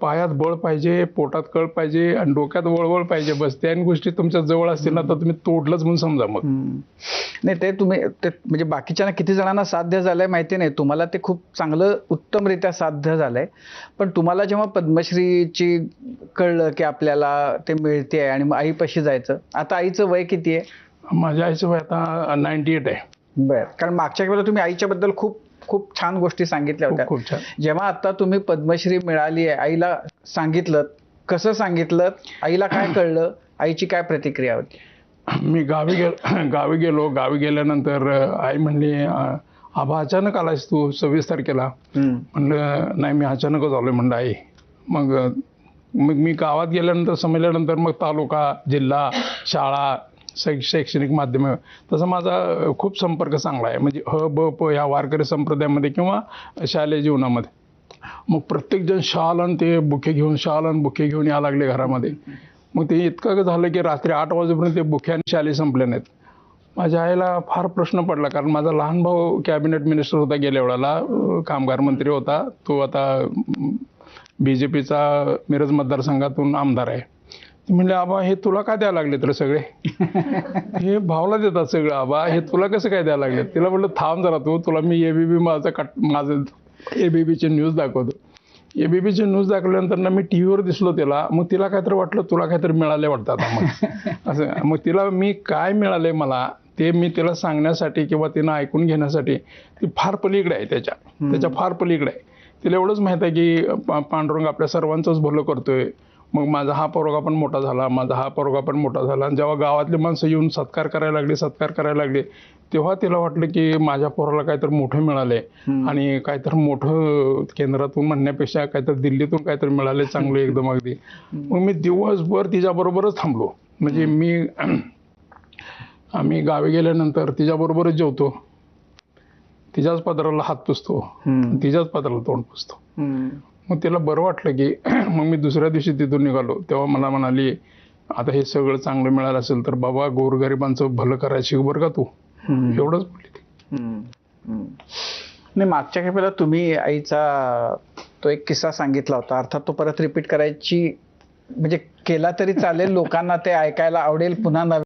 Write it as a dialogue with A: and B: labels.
A: पायात बळ पाहिजे, पोटात कळ पाहिजे आणि डोक्यात वळवळ पाहिजे. बस त्या गोष्टी तुमच्या जवळ असतील ना तर तुम्ही तोडलंच म्हणून समजा मग.
B: नाही ते तुम्ही ते म्हणजे बाकीच्यांना किती जणांना साध्य झालंय माहिती नाही, तुम्हाला ते खूप चांगलं उत्तमरित्या साध्य झालंय. पण तुम्हाला जेव्हा पद्मश्रीची कळलं की आपल्याला ते मिळते आणि मग आईपाशी जायचं, आता आईचं वय किती आहे?
A: माझ्या आईचं वय आता 98 आहे.
B: बर, कारण मागच्या वेळेला तुम्ही आईच्या बद्दल खूप खूप छान गोष्टी सांगितल्या होत्या.
A: खूप छान.
B: जेव्हा आता तुम्ही पद्मश्री मिळाली आहे आईला सांगितलं, कसं सांगितलं, आईला काय कळलं, आईची काय प्रतिक्रिया होती?
A: मी गावी गेल्यानंतर आई म्हणली, आबा अचानक आलायस तू 26 तारखेला? म्हणलं नाही, मी अचानकच आलोय म्हणलं आई. मग मी गावात गेल्यानंतर समजल्यानंतर मग तालुका, जिल्हा, शाळा, शैक्षणिक माध्यम, तसा माझा खूप संपर्क चांगला आहे. म्हणजे ब प ह्या वारकरी संप्रदायामध्ये किंवा शालेय जीवनामध्ये. मग प्रत्येकजण शाल आणि ते बुके घेऊन यायला लागले घरामध्ये. मग ते इतकं झालं की रात्री 8 वाजेपर्यंत ते बुके आणि शाली संपले नाहीत. माझ्या आईला फार प्रश्न पडला, कारण माझा लहान भाऊ कॅबिनेट मिनिस्टर होता गेल्या वेळेला, कामगार मंत्री होता. तो आता BJPचा मिरज मतदारसंघातून आमदार आहे. ते म्हणले, आबा हे तुला काय द्यायला लागले तर सगळे? हे भावला देतात सगळं, आबा हे तुला कसं काय द्यायला लागले? तिला म्हटलं थांब जरा तू, तुला मी माझं ABPची न्यूज दाखवतो. ABPची न्यूज दाखवल्यानंतर ना मी टीव्हीवर दिसलो तिला. मग तिला काहीतरी वाटलं, तुला काहीतरी मिळाले वाटतं आता मग असं. मग तिला मी काय मिळालंय मला ते मी तिला सांगण्यासाठी किंवा तिनं ऐकून घेण्यासाठी ती फार पलीकडे आहे, त्याच्या फार पलीकडे आहे. तिला एवढंच माहित आहे की पांडुरंग आपल्या सर्वांचंच भलं करतोय. मग माझा हा पोरगा पण मोठा झाला. आणि जेव्हा गावातली माणसं येऊन सत्कार करायला लागली तेव्हा तिला वाटलं की माझ्या पोराला काहीतरी मोठं मिळालंय आणि काहीतरी मोठं केंद्रातून म्हणण्यापेक्षा काहीतरी दिल्लीतून काहीतरी मिळालंय चांगलं एकदम अगदी. मग मी दिवसभर तिच्याबरोबरच थांबलो. म्हणजे आम्ही गावी गेल्यानंतर तिच्याबरोबरच जेवतो, तिच्याच पदराला हात पुसतो, तिच्याच पदराला तोंड पुसतो. मग तिला बरं वाटलं की मग मी दुसऱ्या दिवशी तिथून निघालो. तेव्हा मला म्हणाली, आता हे सगळं चांगलं मिळालं असेल तर बाबा गोरगरिबांचं भलं करायला शिक बरं का तू, एवढंच बोलली ती.
B: नाही, मागच्या वेळेला तुम्ही आईचा तो एक किस्सा सांगितला होता, अर्थात तो परत रिपीट करायची म्हणजे केला तरी चालेल, लोकांना ते ऐकायला आवडेल पुन्हा नवीन